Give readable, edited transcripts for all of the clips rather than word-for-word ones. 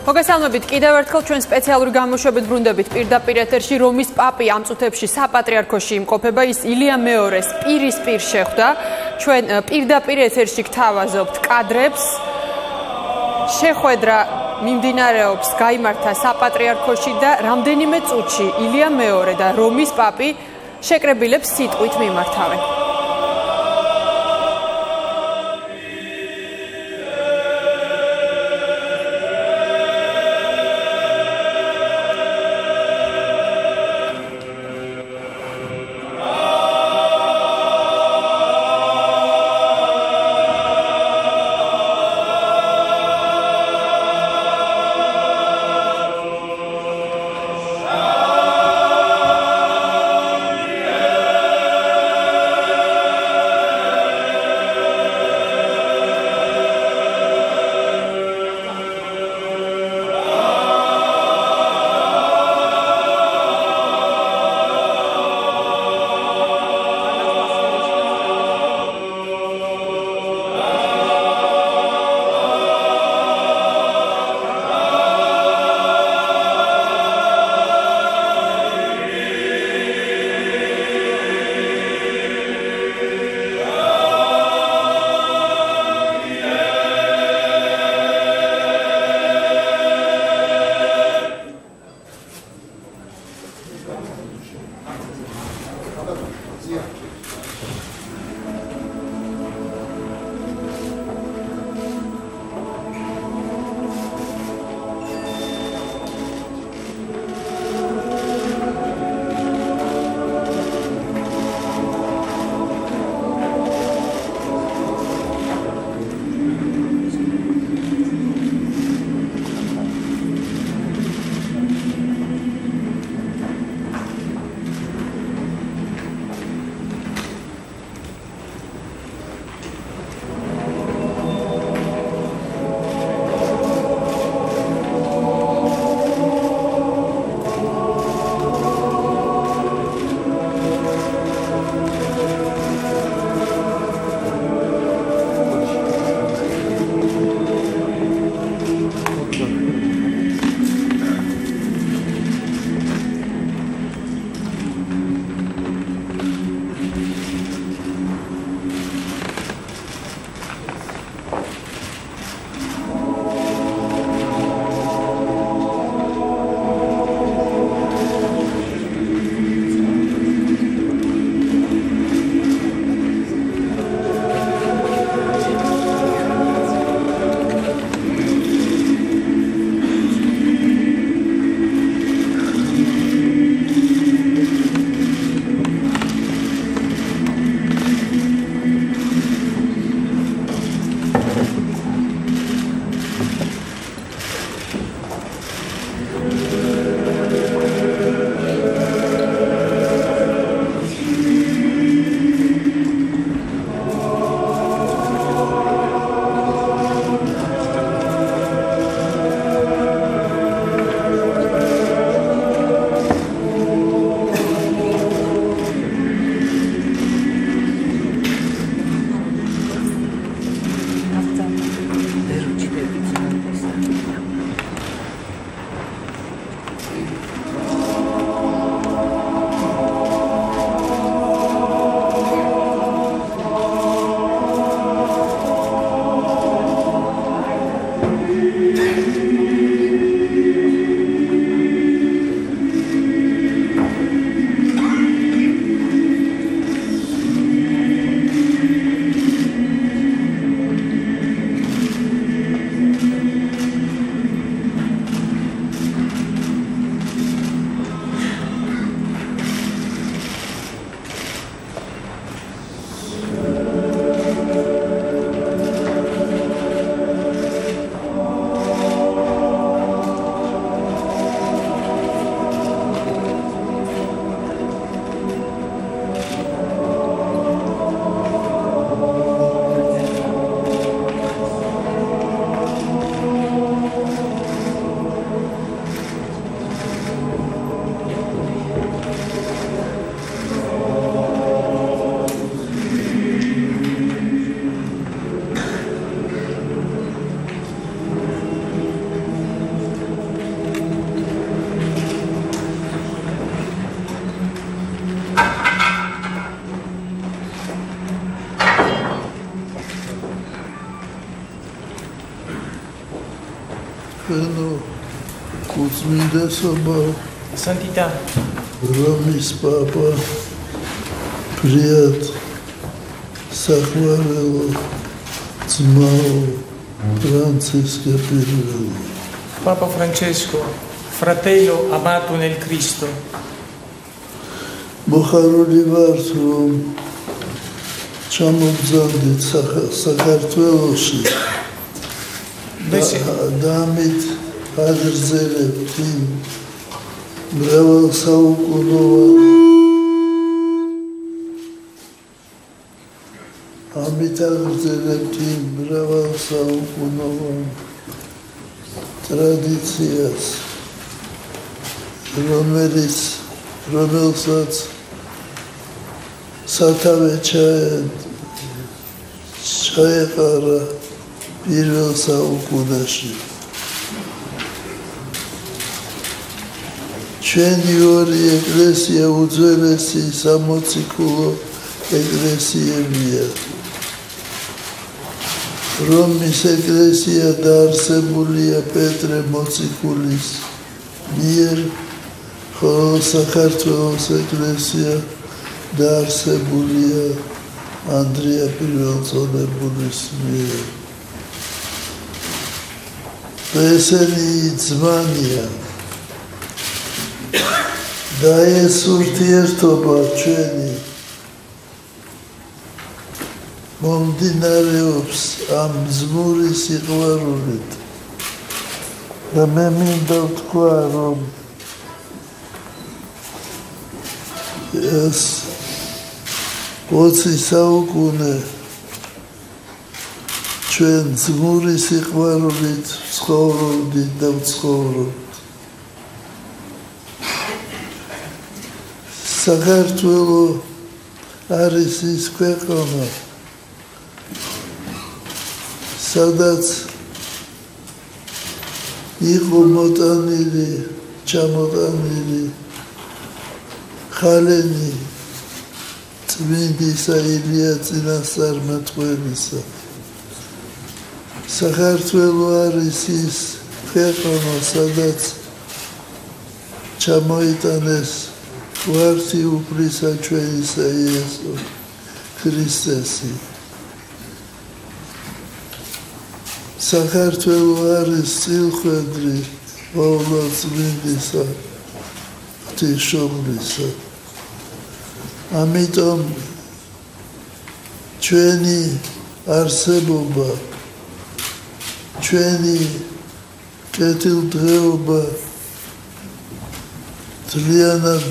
მოგესალმებით კიდევ ერთხელ ჩვენ სპეციალური გამოშვებით ბრუნდებით პირდაპირ ეთერში რომის პაპი ამ წუთებში საპატრიარქოში იმყოფება ის ილია მეორეს პირისპირ შეხვდა ჩვენ პირდაპირ ეთერში გთავაზობთ კადრებს შეხვედრა მიმდინარეობს გაიმართა საპატრიარქოში და რამდენიმე წუთში ილია მეორე და რომის პაპი შეკრებილებს სიტყვით მიმართავენ Zmindesova, Santità, Romis Papa, Priat, Sacquarello, Zmao, Francisca Pirello. Papa Francesco, fratello amato nel Cristo, Moharuli vart, რომ ჩამოგზავნდით საქართველოში და ამით აგრძელებთ იმ მრავალსაუკუნოვან ტრადიციას, რომელსაც სათავე ჩაეყარა პირველ საუკუნეში. ჩვენი ორი ეკლესია უძველესი სამოციქულო ეკლესიებია. რომის ეკლესია დაარსებულია პეტრე მოციქულის მიერ, ხოლო საქართველოს ეკლესია დაარსებულია ანდრია პირველწოდებულის მიერ. ესენი ძმანია და ეს ურთიერთობა ჩვენი მომდინარეობს ამ ზმურის სიყვარულით და მე მინდა ვთქვა, რომ ეს 20 საუკუნე ჩვენ ზმურის სიყვარულით ცხოვრობდით და ვცხოვრობთ. საქართველო არის ის ქვეყანა, სადაც იყო ჩამოტანილი ხალენი წმინდისა ილია წინასწარმეტყველისა. საქართველო არის ის ქვეყანა, სადაც ჩამოიტანეს ვართი უფლისა ჩვენისა იესო ქრისტესი. საქართველო არის წილხვედრი ყოვლადწმინდისა ღვთისმშობლისა. ამიტომ ჩვენი არსებობა, ჩვენი კეთილდღეობა ძალიანად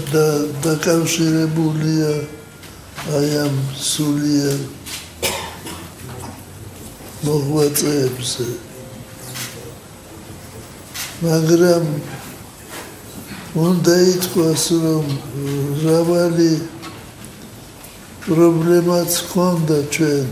დაკავშირებულია აი ამ სულიერ მოღვაწეებზე. მაგრამ უნდა ითქვას, რომ მრავალი პრობლემაც ჰქონდა ჩვენ.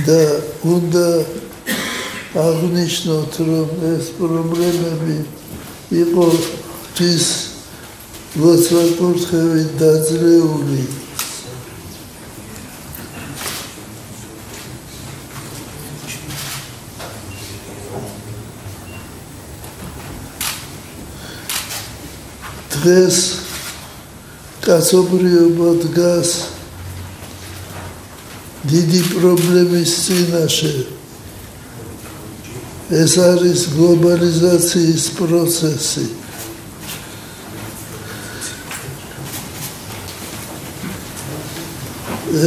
და უნდა აღნიშნოთ, რომ ეს პრობლემები იყო ღვთის ლოცვა-კურთხევით დაძლეული. დღეს კაცობრიობა დგას დიდი პრობლემის წინაშე. ეს არის გლობალიზაციის პროცესი.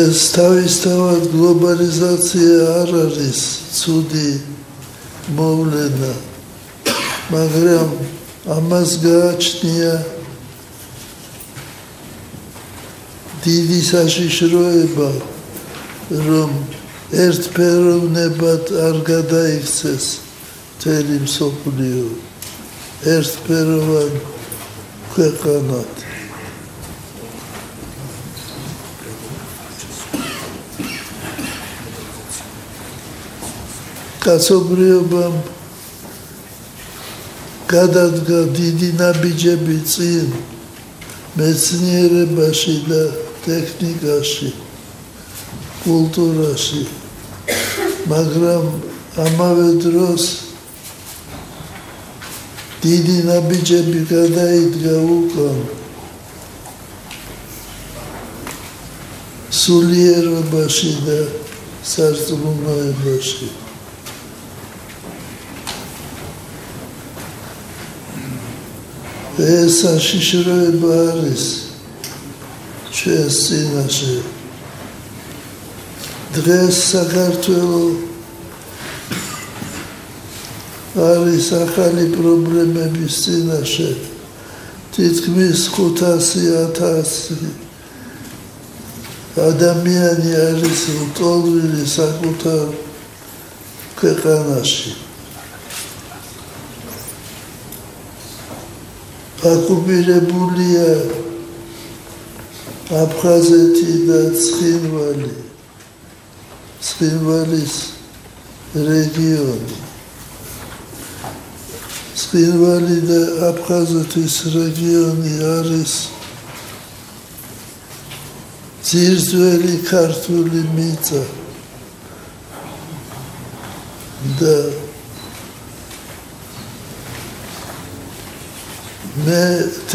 ეს თავისთავად გლობალიზაცია არ არის ცუდი მოვლენა, მაგრამ ამას გააჩნია დიდი საშიშროება, რომ ერთფეროვნებად არ გადაიქცეს მთელი მსოფლიო, ერთფეროვან ქვეყანად. კაცობრიობამ გადადგა დიდი ნაბიჯები წინ, მეცნიერებაში და ტექნიკაში, კულტურაში, მაგრამ ამავე დროს დიდი ნაბიჯები გადაიდგა უკან სულიერობაში და სარწმუნოებაში. ეს საშიშროება არის ჩვენს წინაშე. დღეს საქართველოს არის ახალი პრობლემების წინაშე. თითქმის 500,000 ადამიანი არის ლტოლვილი საკუთარ ქვეყანაში. ოკუპირებულია აფხაზეთი და ცხინვალი. ცხინვალის რეგიონი. ცხინვალი და აფხაზეთის რეგიონი არის ძირძველი ქართული მიწა და მე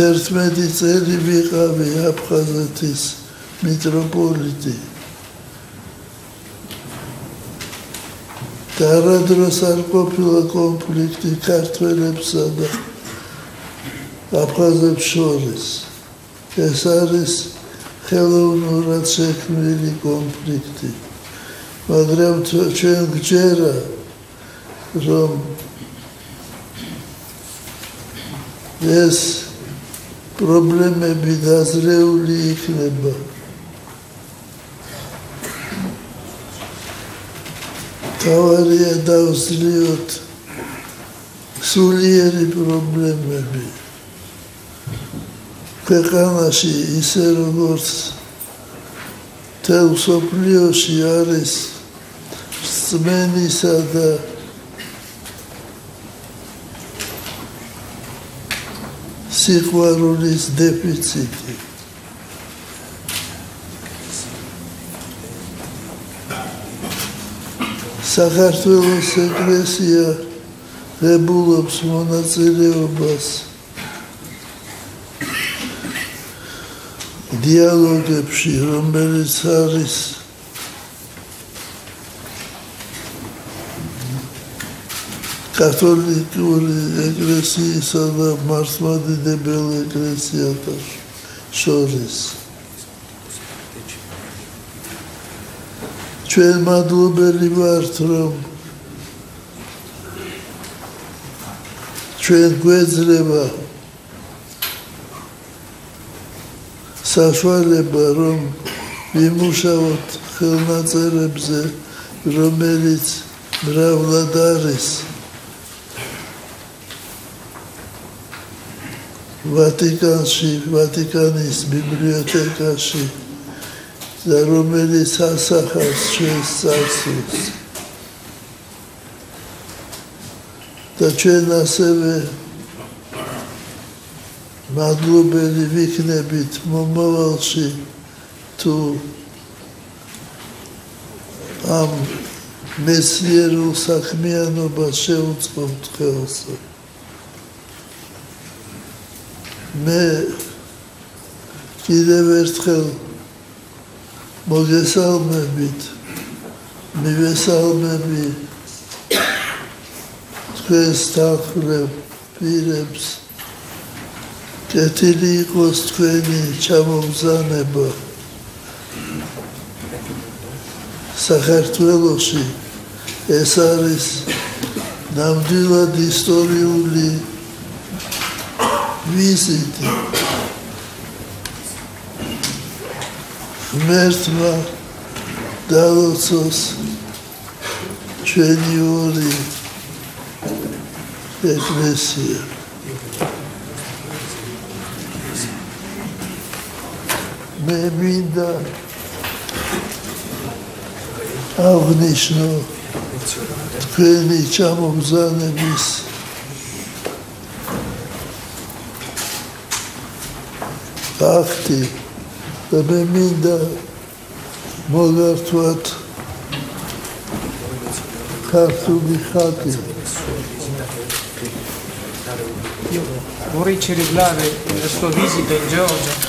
11 წელი ვიყავი აფხაზეთის მიტროპოლიტი. და არადროს არ ყოფილა კონფლიქტი ქართველებსა და აფხაზებს შორის. ეს არის ხელოვნურად შექმნილი კონფლიქტი. მაგრამ ჩვენ გჯერა, რომ ეს პრობლემები დაზრეული იქნება. თავარია დავსლიოთ სულიერი პრობლემები. ქვეყანაში ისე როგორც მთელ მსოფლიოში არის რწმენისა და სიყვარულის დეფიციტი. საქართველოს ეკლესია ღებულობს მონაწილეობას დიალოგებში, რომელიც არის კათოლიკური ეკლესიისა და მართლმადიდებელ ეკლესიათა შორის. ჩვენ მადლობელი ვართ, რომ ჩვენ გვეძლება საშუალება, რომ ვიმუშაოთ ხელნაწერებზე, რომელიც მრავლად არის ვატიკანში, ვატიკანის ბიბლიოთეკაში და რომელიც ასახავს ჩვენს წარსულს. და ჩვენ ასევე მადლობელი ვიქნებით მომავალში, თუ ამ მეცნიერულ საქმიანობას შევუწყობთ ხელსა. მე კიდევ ერთხელ მოგესალმებით, მივესალმები თქვენს თანხმლებ პირებს. კეთილი იყოს თქვენი ჩამოგზანება საქართველოში. ეს არის ნამდვილად ისტორიული ვიზიტი. ღმერთმა დაალოცოს ჩვენი ორი ეკლესია. მე მინდა აღნიშნო თქვენი ჩამოგზავნების აქტი და მე მინდა მოგართვათ ქართული ხატი. Vorrei celebrare la sua visita in Georgia.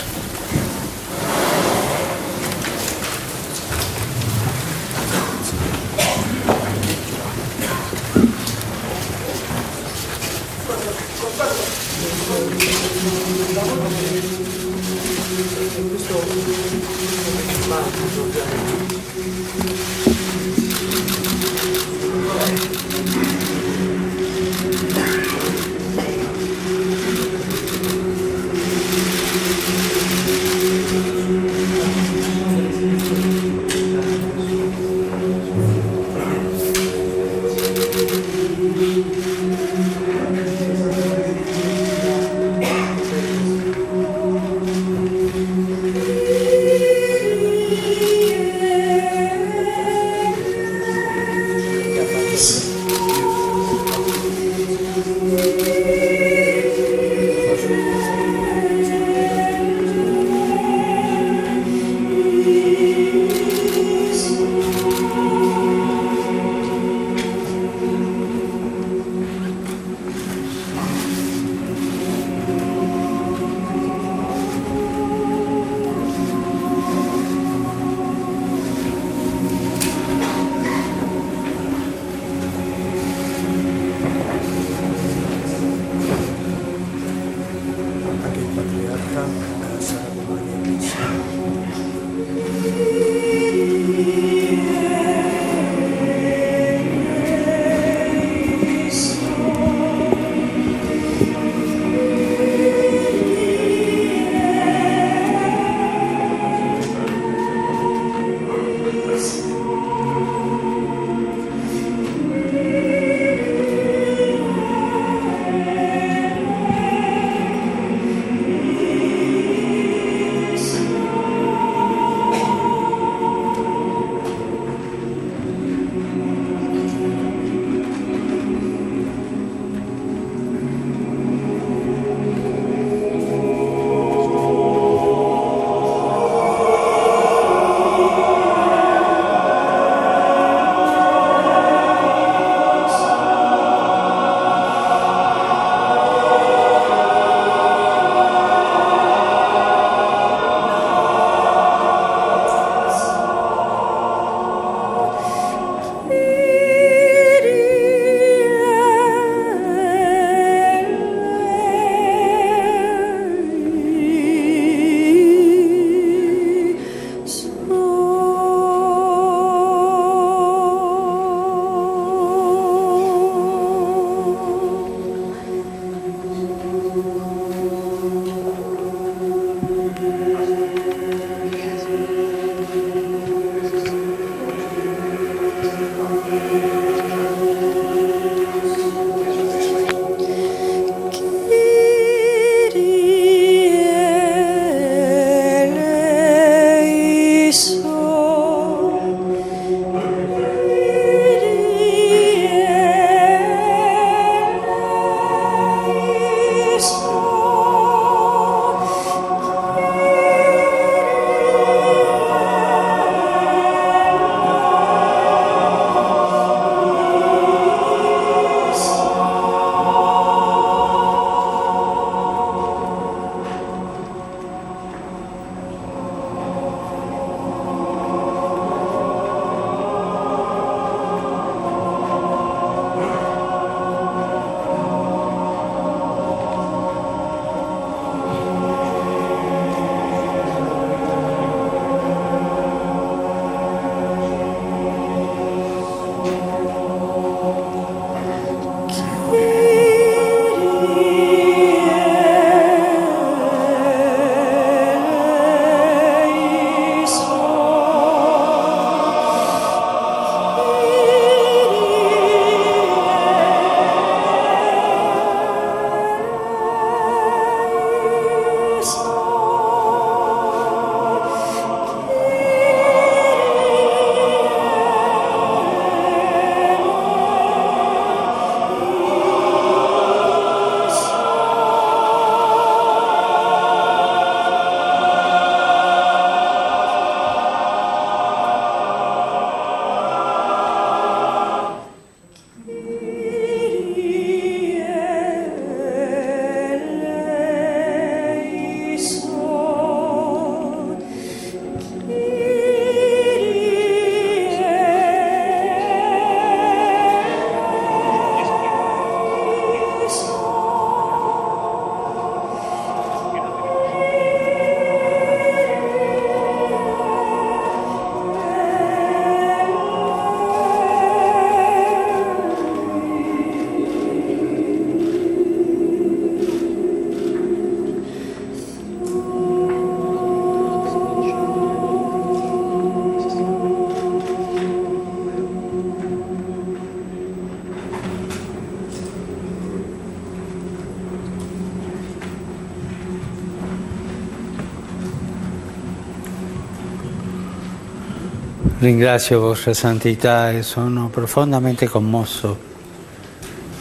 Ringrazio Vostra Santità e sono profondamente commosso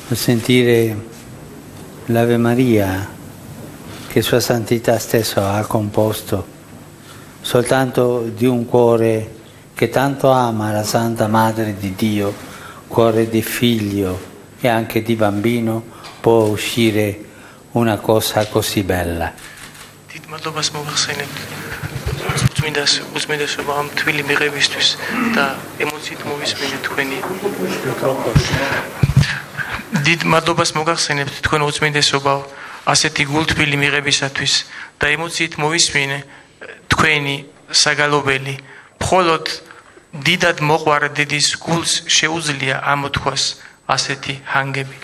nel sentire l'Ave Maria che Sua Santità stesso ha composto soltanto di un cuore che tanto ama la Santa Madre di Dio, cuore di figlio e anche di bambino, può uscire una cosa così bella. უწმინდესობა ამ თვილი მიღებისთვის და ემოციით მოვისმინეთ თქვენი დიდ მადლობას მოგახსენებთ თქვენ უწმინდესობა ასეთი გულთბილი მიღებისათვის და ემოციით მოვისმინე თქვენი საგალობელი მხოლოდ დიდად მოყვარე დედის გულს შეუძლია ამოთქვას ასეთი ჰანგები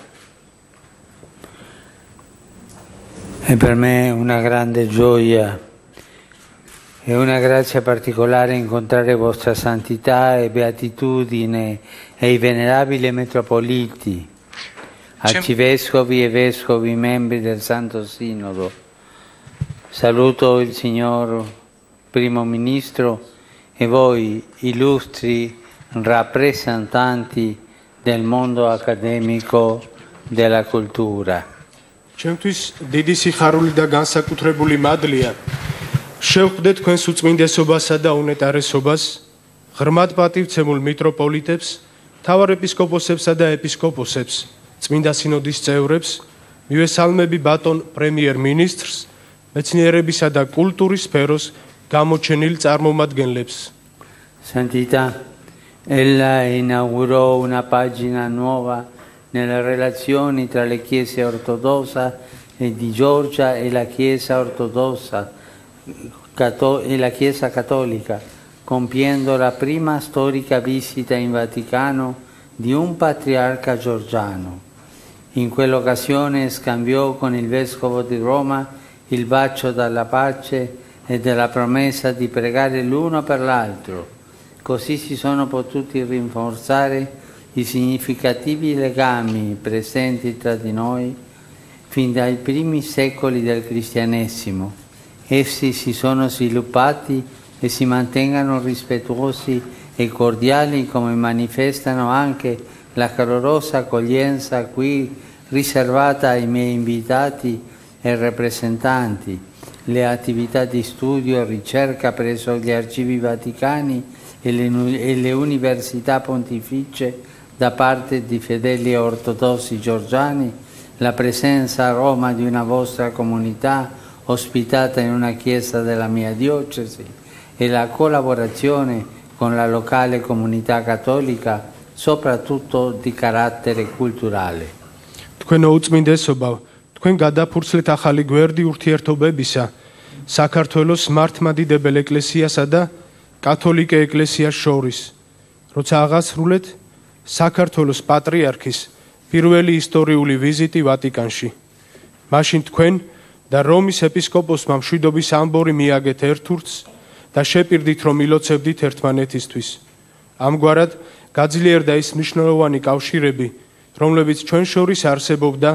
E per me una grande gioia e una grazia particolare incontrare Vostra Santità e Beatitudine e i venerabili metropoliti, arcivescovi e vescovi membri del Santo Sinodo. Saluto il Signor Primo Ministro e voi, illustri rappresentanti del mondo accademico della cultura. ჩემთვის დიდი სიხარული და განსაკუთრებული მადლია შევხვდეთ თქვენს უწმინდესობასა და უნეტარესობას, ღრმად პატივცემულ მიტროპოლიტებს, მთავარეპისკოპოსებსა და ეპისკოპოსებს, წმინდა სინოდის წევრებს, მივესალმები ბატონ პრემიერ-მინისტრს, მეცნიერებისა და კულტურის სფეროს გამოჩენილ წარმომადგენლებს. Santità, ella inaugurò una pagina nuova nelle relazioni tra le chiese ortodossa di Georgia e la Chiesa ortodossa e la Chiesa cattolica, compiendo la prima storica visita in Vaticano di un patriarca georgiano. In quell'occasione scambiò con il vescovo di Roma il bacio della pace e della promessa di pregare l'uno per l'altro. Così si sono potuti rinforzare i significativi legami presenti tra di noi fin dai primi secoli del cristianesimo. Essi si sono sviluppati e si mantengano rispettosi e cordiali come manifestano anche la calorosa accoglienza qui riservata ai miei invitati e rappresentanti, le attività di studio e ricerca presso gli archivi vaticani e le università pontificie da parte di fedeli ortodossi georgiani, la presenza a Roma di una vostra comunità ospitata in una chiesa della mia diocesi e la collaborazione con la locale comunità cattolica, soprattutto di carattere culturale. თქვენ უწმინდესობავ, თქვენ გადაფურცლეთ ახალი გვერდი ურთიერთობებისა საქართველოს მართლმადიდებელ ეკლესიასა და კათოლიკე ეკლესიას შორის, როცა აღასრულეთ საქართველოს პატრიარქის პირველი ისტორიული ვიზიტი ვატიკანში. მაშინ თქვენ და რომის ეპისკოპოსმა მშვიდობის ამბორი მიაგეთ ერთურთს და შეპირდით, რომ ილოცებდით ერთმანეთისთვის. ამგვარად გაძლიერდა ის მნიშვნელოვანი კავშირები, რომლებიც ჩვენ შორის არსებობდა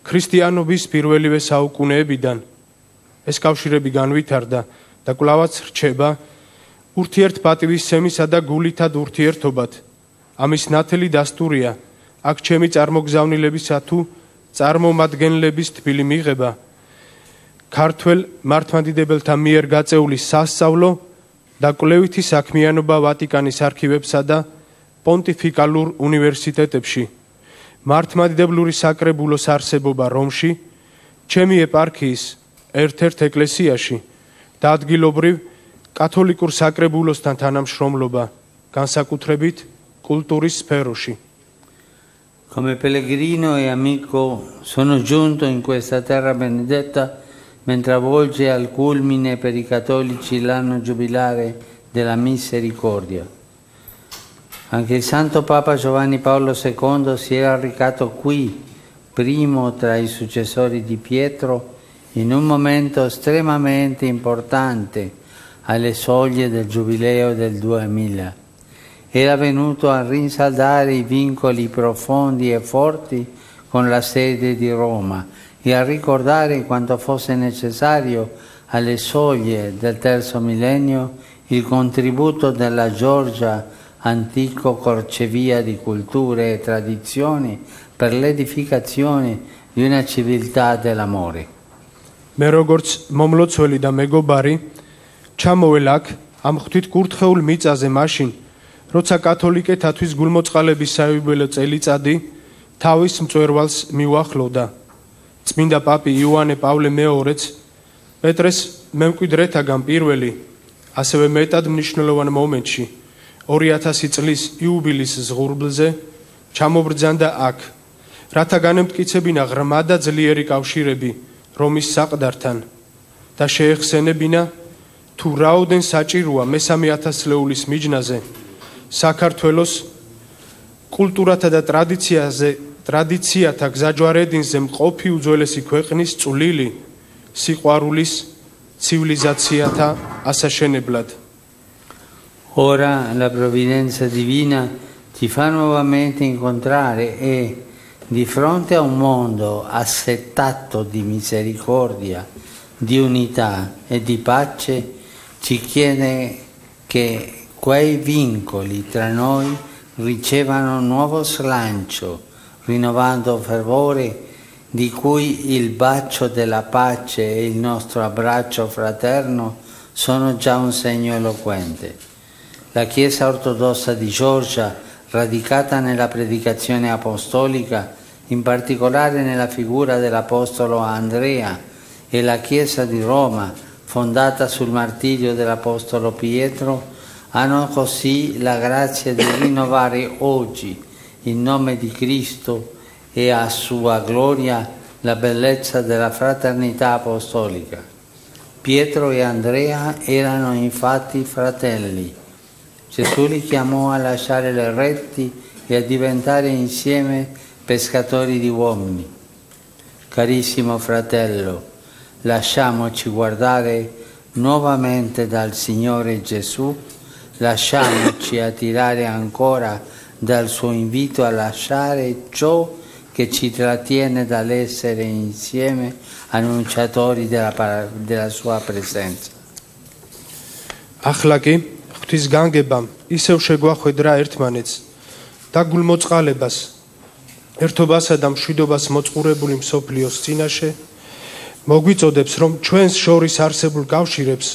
ქრისტიანობის პირველივე საუკუნეებიდან. ეს კავშირები განვითარდა და კვლავაც რჩება ურთიერთპატივისცემისა და გულითად ურთიერთობად. ამის ნათელი დასტურია აქ ჩემი წარმოგზავნილებისა თუ წარმომადგენლების თბილი მიღება, ქართველ მართლმადიდებელთა მიერ გაწეული სასწავლო და კვლევითი საქმიანობა ვატიკანის არქივებსა და პონტიფიკალურ უნივერსიტეტებში, მართლმადიდებლური საკრებულოს არსებობა რომში, ჩემი ეპარქიის ერთ-ერთ ეკლესიაში და ადგილობრივ კათოლიკურ საკრებულოსთან თანამშრომლობა, განსაკუთრებით culturis sferosi. Come pellegrino e amico sono giunto in questa terra benedetta mentre avvolge al culmine per i cattolici l'anno giubilare della misericordia. Anche il Santo Papa Giovanni Paolo II si era recato qui, primo tra i successori di Pietro, in un momento estremamente importante alle soglie del Giubileo del 2000. Era venuto a rinsaldare i vincoli profondi e forti con la sede di Roma e a ricordare quanto fosse necessario alle soglie del terzo millennio il contributo della Georgia, antico crocevia di culture e tradizioni, per l'edificazione di una civiltà dell'amore. მე როგორც მომლოცველი და მეგობარი ჩამოվել აქ ამ ღვთით კურთხეულ მიწაზე მაშინ, როცა კათოლიკეთათვის გულმოწყალების საიუბილეო წელიწადი თავის მწვერვალს მიუახლოვდა. წმინდა პაპი იოანე პავლე მეორეც პეტრეს მემკვიდრეთაგან პირველი, ასევე მეტად მნიშვნელოვან მომენტში 2000 წლის იუბილის ზღურბლზე ჩამობრძანდა აქ, რათა განემტკიცებინა ღრმა და ძლიერი კავშირები რომის საყდართან და შეეხსენებინა თუ რაოდენ საჭიროა მესამე ათასწლეულის მიჯნაზე საქართველოს კულტურათა და ტრადიციათა გზაჯვარედინზე მყოფი უძველესი ქვეყნის წვლილი სიყვარულის ცივილიზაციათა ასაშენებლად. Ora la provvidenza divina ti fa nuovamente incontrare e di fronte a un mondo assetato di misericordia, di unità e di pace, ci chiede che quei vincoli tra noi ricevano nuovo slancio, rinnovando fervore di cui il bacio della pace e il nostro abbraccio fraterno sono già un segno eloquente. La Chiesa ortodossa di Georgia, radicata nella predicazione apostolica, in particolare nella figura dell'Apostolo Andrea, e la Chiesa di Roma, fondata sul martirio dell'Apostolo Pietro, hanno così la grazia di rinnovare oggi, in nome di Cristo e a sua gloria, la bellezza della fraternità apostolica. Pietro e Andrea erano infatti fratelli. Gesù li chiamò a lasciare le reti e a diventare insieme pescatori di uomini. Carissimo fratello, lasciamoci guardare nuovamente dal Signore Gesù, lasciamoci attirare ancora dal suo invito a lasciare ciò che ci trattiene dall'essere insieme annunciatori della sua presenza. Akhlaqi ღვთის განგებამ ისევ შეგვახვედრა ერთმანეთს და გულმოწყალებას, ერთობასა და მშვიდობას მოწყურებული მსოფლიოს წინაშე მოგვიწოდებს, რომ ჩვენს შორის არსებულ კავშირებს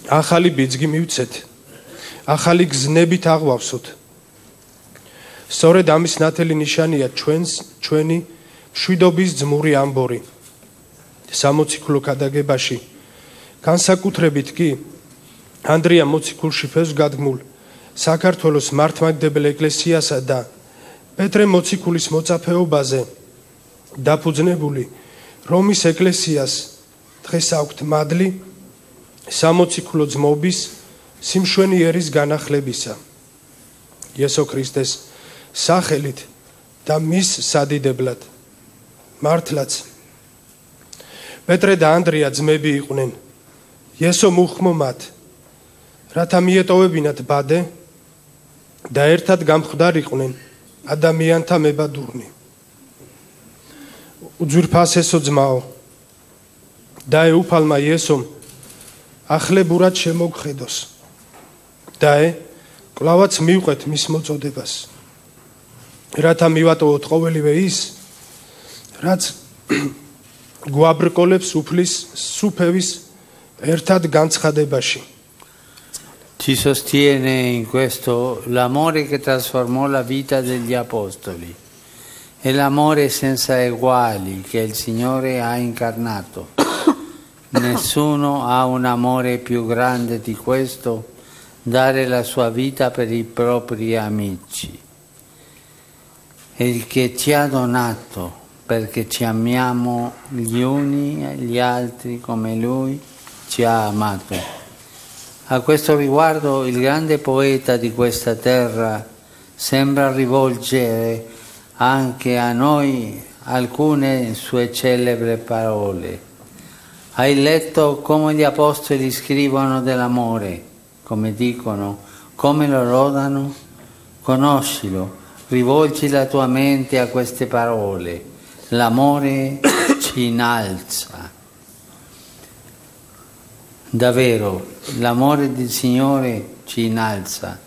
ახალი ბიძგი მივცეთ, ახალი გზნებით აღვავსოთ. სწორედ ამის ნათელი ნიშანია ჩვენი მშვიდობის ძმური ამბორი. სამოციქულო ქადაგებაში, განსაკუთრებით კი ანდრია მოციქულში ფესვგადგმულ საქართველოს მართლმადიდებელ ეკლესიასა და პეტრე მოციქულის მოწაფეობაზე დაფუძნებული რომის ეკლესიას დღეს აქვთ მადლი სამოციქულო ძმობის სიმშვენიერის განახლებისა. იესო ქრისტეს სახელით და მის სადიდებლად. მართლაც პეტრე და ანდრია ძმები იყვნენ. იესო მოუხმო მათ, რათა მიეტოვებინათ ბადე და ერთად გამხვდარიყვნენ ადამიანთა მებადურნი. უძვირფასესო ძმაო, დაე უფალმა იესომ ახლებურად შემოგხედოს. დაე კვლავაც მივყვეთ მის მოწოდებას, რათა მივატოვოთ ყოველივე ის, რაც გვაბრკოლებს უფლის სუფევის ერთად განცხადებაში. Ci sostiene in questo l'amore che trasformò la vita degli apostoli e l'amore senza eguali che il Signore ha incarnato. Nessuno ha un amore più grande di questo, dare la sua vita per i propri amici. È il che ci ha donato perché ci amiamo gli uni e gli altri come Lui ci ha amato. A questo riguardo il grande poeta di questa terra sembra rivolgere anche a noi alcune sue celebri parole. Hai letto come gli apostoli scrivono dell'amore, come dicono, come lo lodano? Conoscilo, rivolgi la tua mente a queste parole. L'amore ci innalza. Davvero, l'amore del Signore ci innalza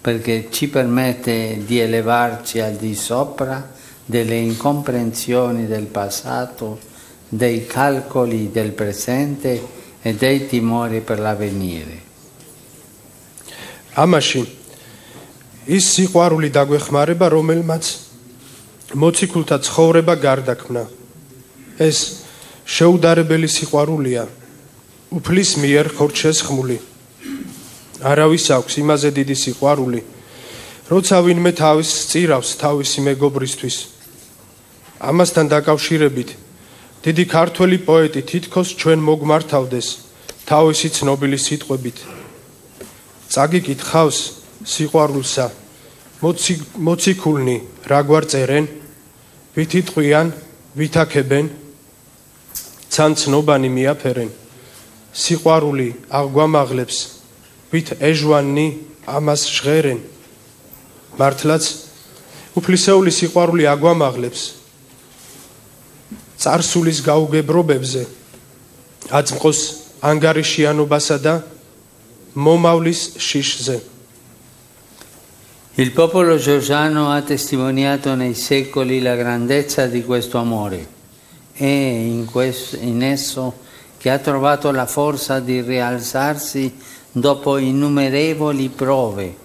perché ci permette di elevarci al di sopra delle incomprensioni del passato, dei calcoli del presente e dei timori per l'avvenire. Amashi is siყვარული დაგვეხმარება, რომელმაც მოციქულთა ცხოვრება გარდაქმნა. ეს შეუდარებელი სიყვარულია, უფლის მიერ ხორჩესხმული. არავის აქვს იმაზე დიდი სიყვარული, როცა ვინმე თავის სწირავს თავისი მეგობრისთვის. ამასთან დაკავშირებით დიდი ქართველი პოეტი თითქოს ჩვენ მოგმართავდეს თავისი ცნობილი სიტყვებით. წაგიკითხავს სიყვარულსა, მოციქულნი რა გვარწერენ, ვით იტყვიან, ვით აქებენ, ცანცნობანი მიაფერენ. სიყვარული აღგვამაღლებს, ვით ეჟვანნი ამას ჟღერენ. მართლაც უფლისეული სიყვარული აგვამაღლებს წარსულის გაუგებრობებზე, აწმყოს ანგარიშიანობასა და მომავლის შიშზე. Il popolo georgiano ha testimoniato nei secoli la grandezza di questo amore. È in esso che ha trovato la forza di rialzarsi dopo innumerevoli prove.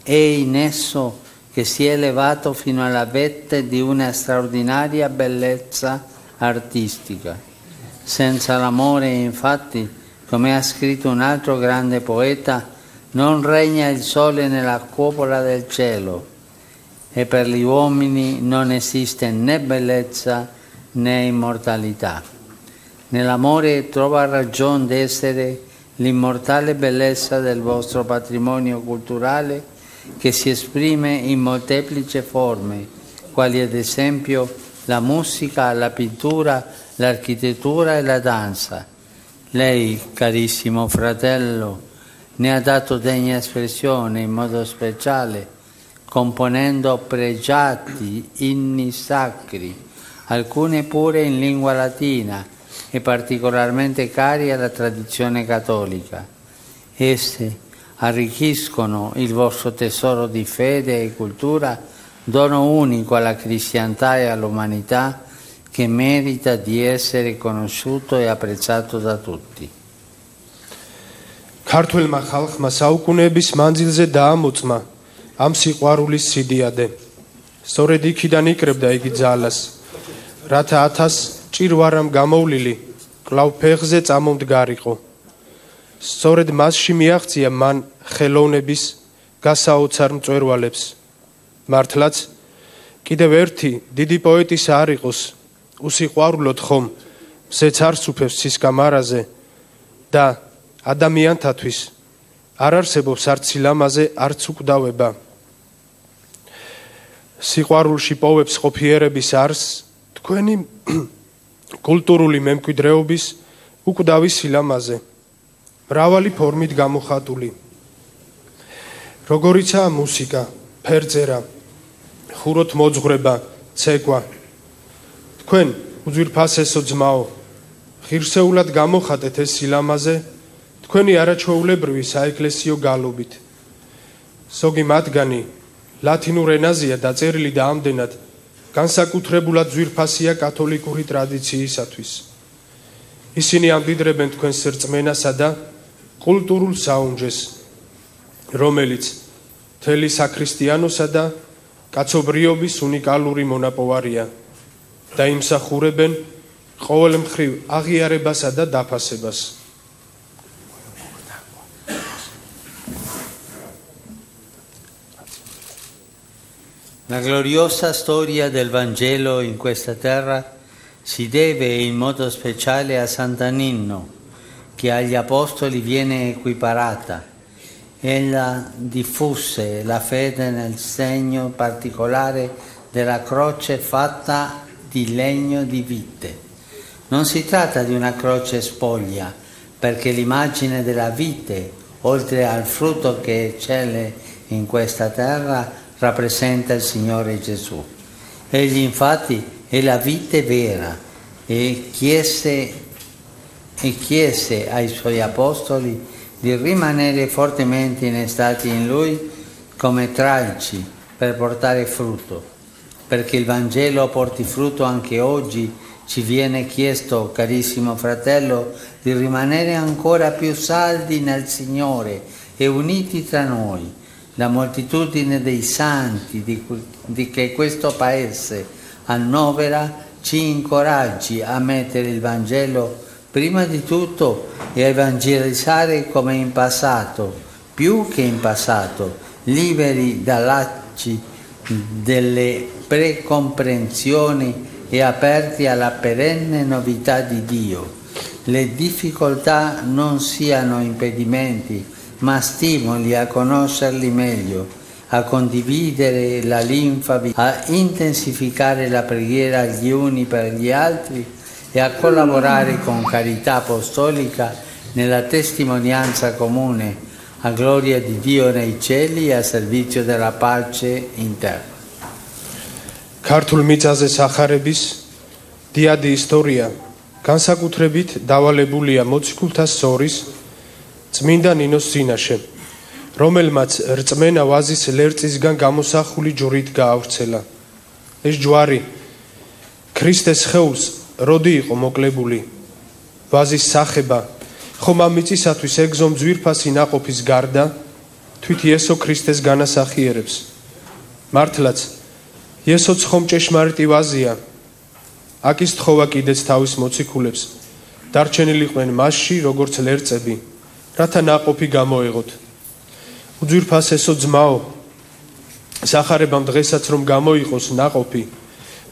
È in esso che si è elevato fino alla vette di una straordinaria bellezza artistica. Senza l'amore, infatti, come ha scritto un altro grande poeta, non regna il sole nella cupola del cielo e per gli uomini non esiste né bellezza né immortalità. Nell'amore trova ragione d'essere l'immortale bellezza del vostro patrimonio culturale che si esprime in molteplici forme, quali ad esempio la musica, la pittura, l'architettura e la danza. Lei, carissimo fratello, ne ha dato degna espressione in modo speciale, componendo pregiati inni sacri, alcuni pure in lingua latina e particolarmente cari alla tradizione cattolica. Esse arricchiscono il vostro tesoro di fede e cultura, dono unico alla cristianità e all'umanità che merita di essere conosciuto e apprezzato da tutti. ქართველმა ხალხმა საუკუნეების მანძილზე დაამოწმა ამ სიყვარულის სიდიადე. სწორედ იქიდან იკრებდა იგი ძალას, რათა 1000 ჭირვარამ გამოვლილი კვლავ ფეხზე წამომდგარიყო. სწორედ მასში მიაღწია მან ხელოვნების გასაოცარ მწვერვალებს. მართლაც კიდევ ერთი დიდი პოეტის არ იყოს, უსიყვარულოდ ხომ მზეც არ სუფევს ცისკამარაზე და ადამიანთათვის არ არსებობს არც სილამაზე, არც უკვდავება. სიყვარულში პოვებს ყოფიერების არს თქვენი კულტურული მემკვიდრეობის უკვდავი სილამაზე, მრავალი ფორმით გამოხატული. როგორიცაა მუსიკა, ფერწერა, ხუროთ მოძღვრება, ცეკვა. თქვენ უძვირფასესო ძმაო, ღირსეულად გამოხატეთ ეს სილამაზე თქვენი არაჩვეულებრივი საეკლესიო გალობით. ზოგი მათგანი ლათინურ ენაზეა დაწერილი და ამდენად განსაკუთრებულად ძვირფასია კათოლიკური ტრადიციისათვის. ისინი ამდიდრებენ თქვენს რწმენასა და კულტურულ საუნჯეს, რომელიც მთელი საქრისტიანოსა და კაცობრიობის უნიკალური მონაპოვარია და იმსახურებენ ყოველმხრივ აღიარებასა და დაფასებას. La gloriosa storia del Vangelo in questa terra si deve in modo speciale a Sant'Aninno, che agli Apostoli viene equiparata. Ella diffuse la fede nel segno particolare della croce fatta di legno di vite. Non si tratta di una croce spoglia, perché l'immagine della vite, oltre al frutto che eccelle in questa terra, rappresenta il Signore Gesù. Egli infatti è la vite vera e chiese e chiese ai suoi apostoli di rimanere fortemente innestati in lui come tralci per portare frutto. Perché il Vangelo porti frutto anche oggi, ci viene chiesto, carissimo fratello, di rimanere ancora più saldi nel Signore e uniti tra noi. La moltitudine dei santi di che questo Paese annovera ci incoraggi a mettere il Vangelo prima di tutto e a evangelizzare come in passato, più che in passato, liberi da lacci delle precomprensioni e aperti alla perenne novità di Dio. Le difficoltà non siano impedimenti, ma stimoli a conoscerli meglio, a condividere la linfa, a intensificare la preghiera gli uni per gli altri e a collaborare con carità apostolica nella testimonianza comune a gloria di Dio nei cieli e a servizio della pace in terra. ქართულ მიწაზე სახარების დიადი ისტორია განსაკუთრებით დავალებულია მოციქულთა სორის წმინდა ნინოს წინაშე, რომელმაც რწმენა ვაზის ლერწისგან გამოსახული ჯვრით გაავრცელა. ეს ჯვარი ქრისტეს სხეულს როდი იყო მოკლებული, ვაზის სახება ხომ ამ მიწისათვის ეგზომ ძვირფასი ნაყოფის გარდა თვით იესო ქრისტეს განასახიერებს. მართლაც იესოც ხომ ჭეშმარიტი ვაზია, აკის თხოვა კიდეც თავის მოციქულებს, დარჩენილიყვნენ მასში როგორც ლერწები, რათა ნაყოფი გამოეღოთ. უძვირფასესო ძმაო, სახარებამ დღესაც რომ გამოიყოს ნაყოფი,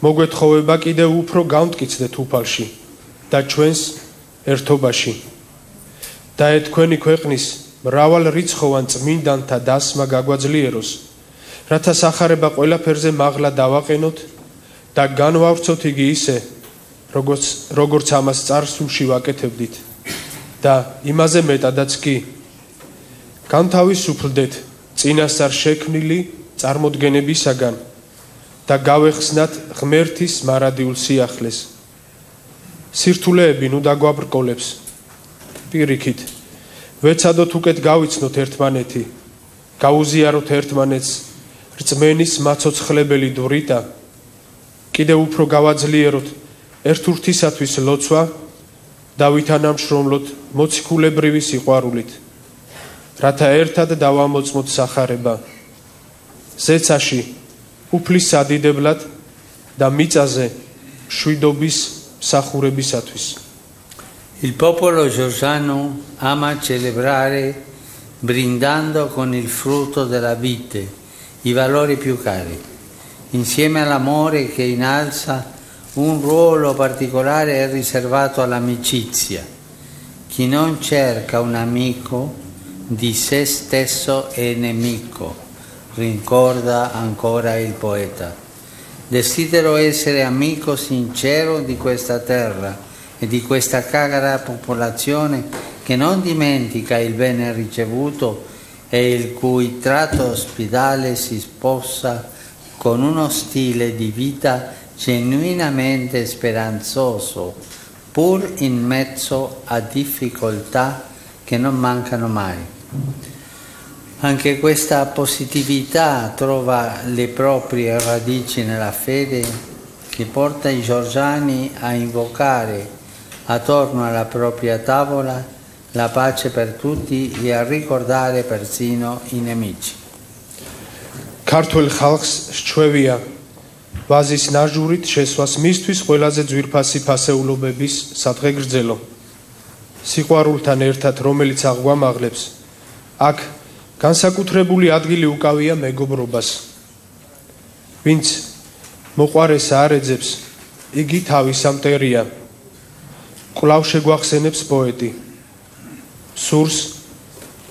მოგვეთხოვება კიდევ უფრო გამტკიცდეთ უფალში და ჩვენს ერთობაში. და თქვენი ქვეყნის მრავალ რიცხოვან წმინდანთა დასმა გაგვაძლიეროს, რათა სახარება ყველაფერზე მაღლა დავაყენოთ და განვავრცოთ იგი ისე, როგორც ამას წარსულში ვაკეთებდით და იმაზე მეტადაც კი განთავისუფლდეთ წინასწარ შექმნილი წარმოდგენებისაგან და გავეხსნათ ღმერთის მარადიულ სიახლეს. სირთულეები ნუ დაგვაბრკოლებს, პირიქით ვეცადოთ უკეთ გავიცნოთ ერთმანეთი, გავუზიაროთ ერთმანეთს რწმენის მაცოცხლებელი დვრიტა, კიდევ უფრო გავაძლიეროთ ერთურთისათვის ლოცვა და ვითანამშრომლოთ მოციქულებრივი სიყვარულით, რათა ერთად დავამოწმოთ სახარება ზეცაში უფლის სადიდებლად და მიწაზე მშვიდობის მსახურებისათვის. Il popolo georgiano ama celebrare brindando con il frutto della vite i valori più cari, insieme all'amore che innalza un ruolo particolare è riservato all'amicizia. Chi non cerca un amico di se stesso è nemico, ricorda ancora il poeta. Desidero essere amico sincero di questa terra e di questa cara popolazione che non dimentica il bene ricevuto e il cui tratto ospitale si sposa con uno stile di vita genuinamente speranzoso, pur in mezzo a difficoltà che non mancano mai. Anche questa positività trova le proprie radici nella fede che porta i georgiani a invocare attorno alla propria tavola la pace per tutti e a ricordare persino i nemici. ქართულ ხალხს სჩვევია ვაზის ნაჟურით შესვას მისთვის ყველაზე ძვირფასი ფასეულობების სადღე გრძელო. სიყვარულთან ერთად, რომელიც აღვამაღლებს, აქ განსაკუთრებული ადგილი უკავია მეგობრობას. ვინც მოყვარეს არ ეძებს, იგი თავისა მტერია. კვლავ შეგვახსენებს პოეტი. სურს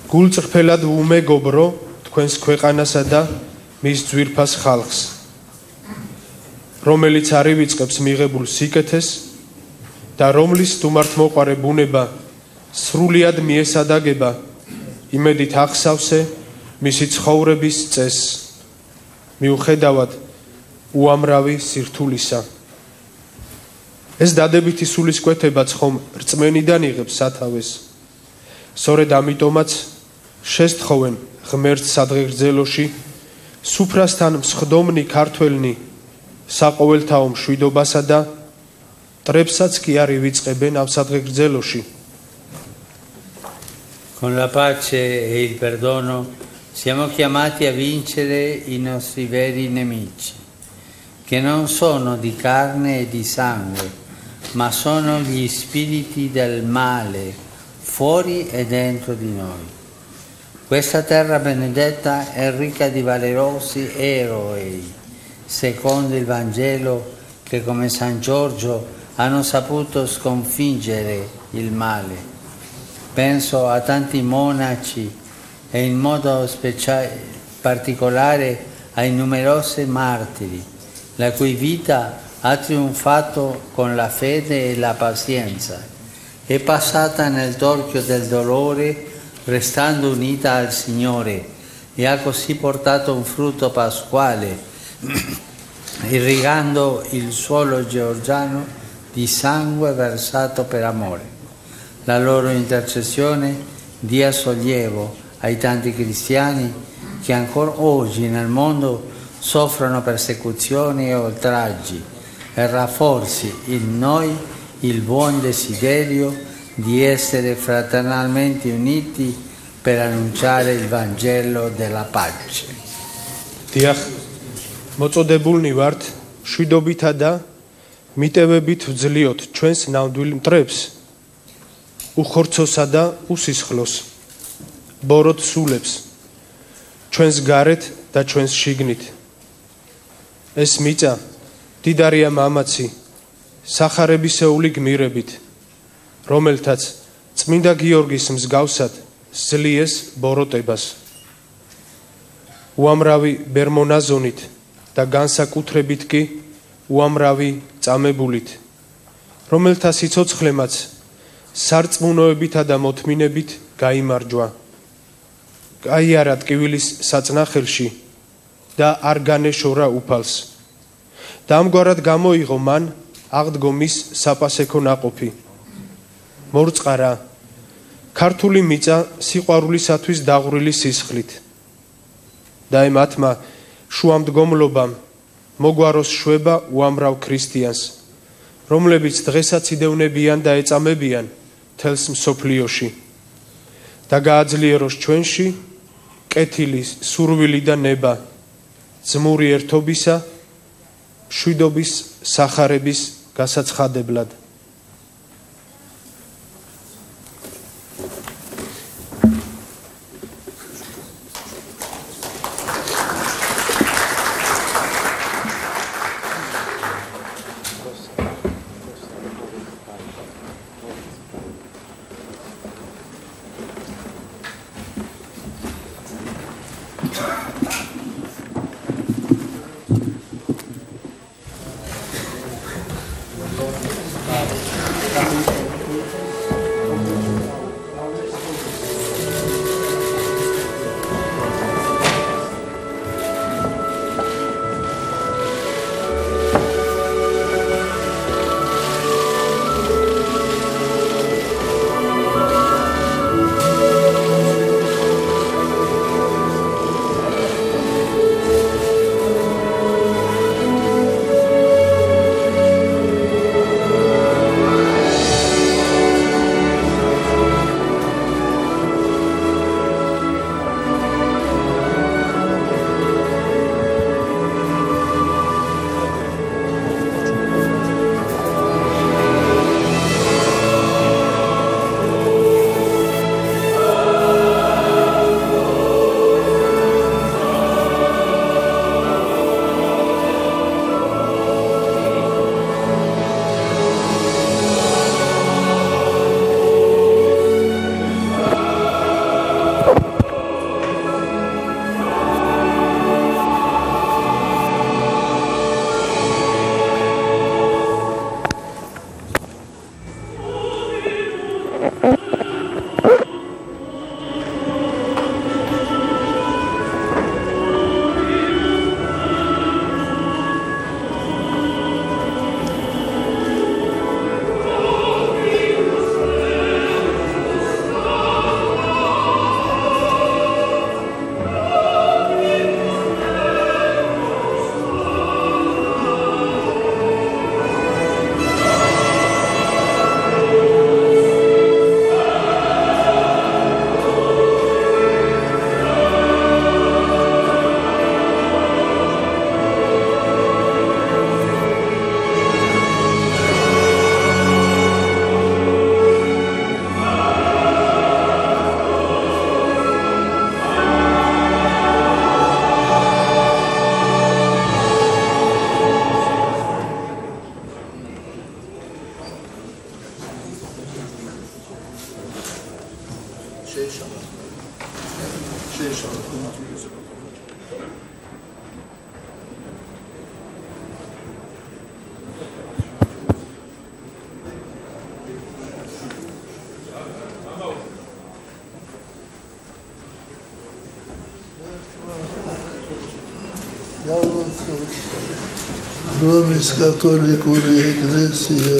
გულწრფელად უმეგობრო თქვენს ქვეყანასა და მის ძვირფას ხალხს, რომელიც არ ივიწყებს მიღებულ სიკეთეს და რომლის სტუმართმოყვარე ბუნება სრულიად მიესადაგება იმედით ახსავსე მისი ცხოვრების წესს, მიუხედავად უამრავი სირთულისა. ეს დადებითი სულისკვეთებაც ხომ რწმენიდან იღებს სათავეს. სწორედ ამიტომაც შესთხოვენ ღმერთს სადღეგრძელოში სუფრასთან მსხდომნი ქართველნი საყოველთაო მშვიდობასა და მტრებსაც კი არ ივიწყებენ ამ სადღეგრძელოში. Con la pace e il perdono siamo chiamati a vincere i nostri veri nemici, che non sono di carne e di sangue, ma sono gli spiriti del male, fuori e dentro di noi. Questa terra benedetta è ricca di valerosi eroi, secondo il Vangelo, che come San Giorgio hanno saputo sconfiggere il male. Penso a tanti monaci e in modo particolare ai numerosi martiri, la cui vita ha trionfato con la fede e la pazienza. È passata nel torchio del dolore, restando unita al Signore, e ha così portato un frutto pasquale, irrigando il suolo georgiano di sangue versato per amore. La loro intercessione dia sollievo ai tanti cristiani che ancora oggi nel mondo soffrono persecuzioni e oltraggi e rafforzi in noi il buon desiderio di essere fraternalmente uniti per annunciare il Vangelo della pace. Diach, მოწოდებულნი ვართ მშვიდობითა და მიტევებით ვძლიოთ ჩვენს ნამდვილ მტრებს, უხორცოსა და უსისხლოს, ბოროტ სულებს, ჩვენს გარეთ და ჩვენს შიგნით. ეს მიწა დიდარია მამაცი, სახარებისეული გმირებით, რომელთაც წმინდა გიორგის მსგავსად სძლიეს ბოროტებას. უამრავი ბერმონაზონით და განსაკუთრებით კი უამრავი წამებულით, რომელთა სიცოცხლემაც სარწმუნოებითა და მოთმინებით გაიმარჯვა. გაიარა ტკივილის საწნახელში და არ განეშორა უფალს. და ამგვარად გამოიღო მან აღდგომის საპასექო ნაყოფი. მორწყარა ქართული მიწა სიყვარულისათვის დაღვრილი სისხლით. და მათმა შუამდგომლობამ მოგვაროს შვება უამრავ ქრისტიანს, რომლებიც დღესაც იდევნებიან და ეწამებიან თელს მსოფლიოში და გააძლიეროს ჩვენში კეთილის სურვილი და ნება, ძმური ერთობისა, მშვიდობის სახარების გასაცხადებლად. Რომის კათოლიკური ეკლესია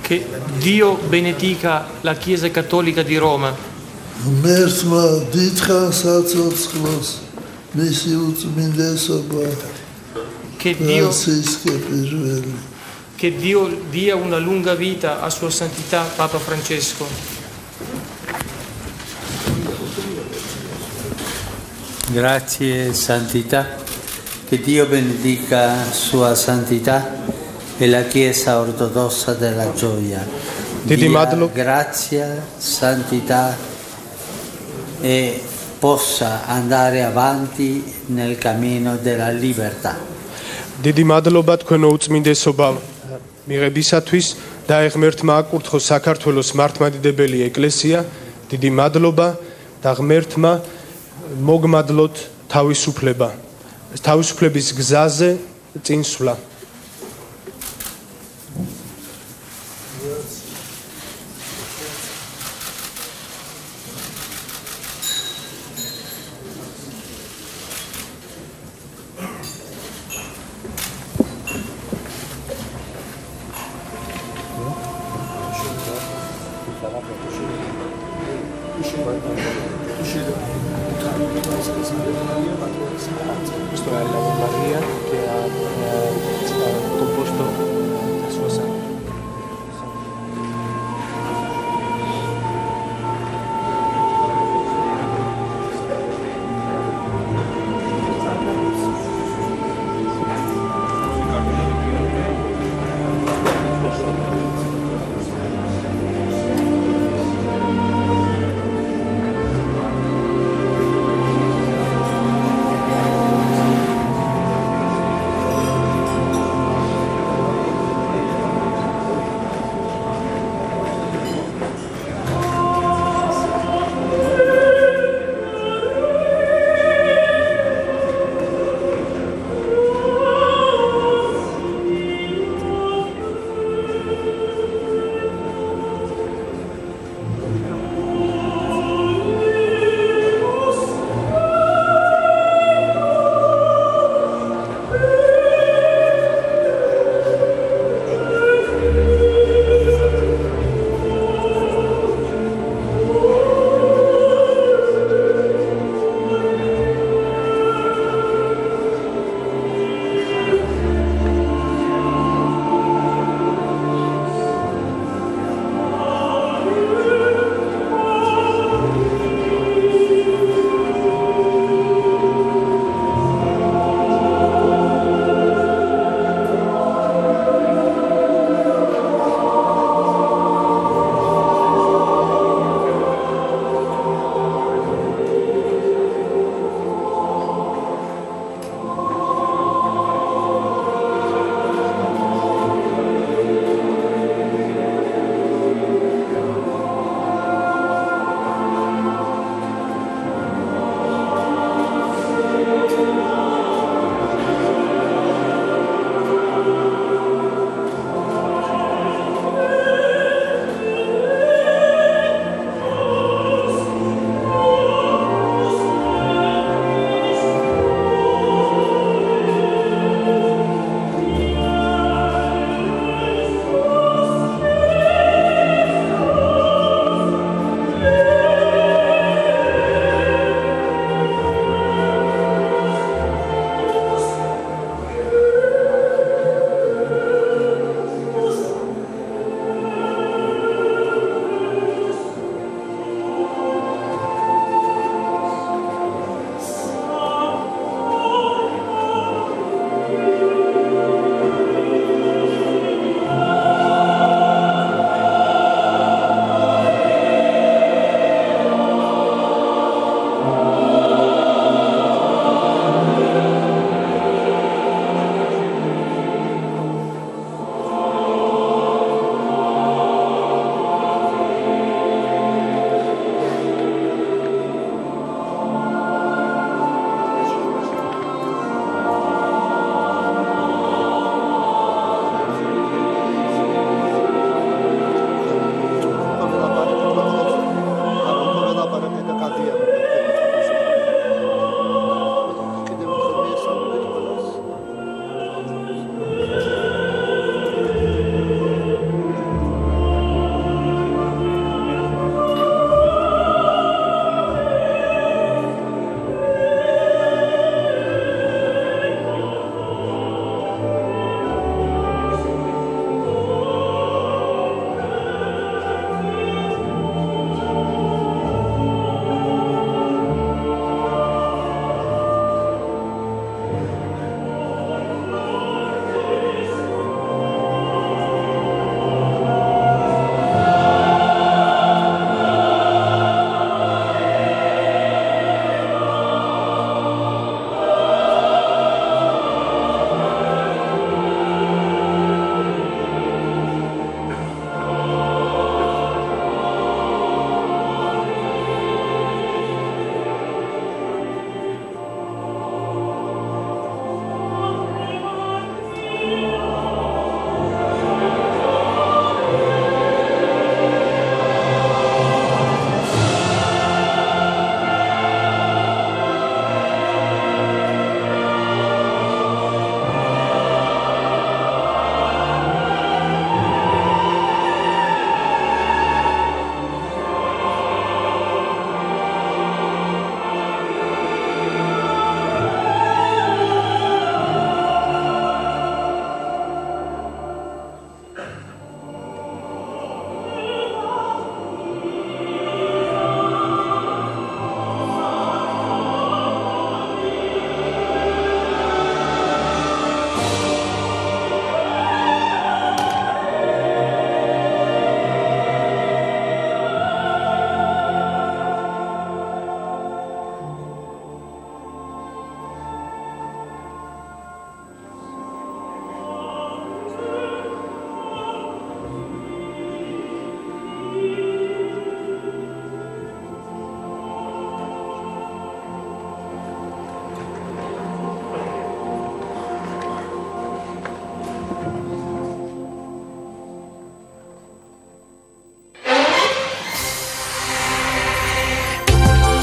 Che Dio benedica la Chiesa Cattolica di Roma. მერთმა დიდხანს აცოცხლოს მისი უწმინდესობა Che Dio dia una lunga vita a Sua Santità Papa Francesco. Grazie Santità, che Dio benedica Sua Santità e la Chiesa Ortodossa della Gioia. Dia grazia, santità e possa andare avanti nel cammino della libertà. დიდი მადლობა თქვენო უწმინდესობა მიღებისათვის და ღმერთმა აკურთხოს საქართველოს მართლმადიდებელი ეკლესია. დიდი მადლობა და ღმერთმა მოგმადლოთ თავისუფლება. თავისუფლების გზაზე წინსვლა. Questo è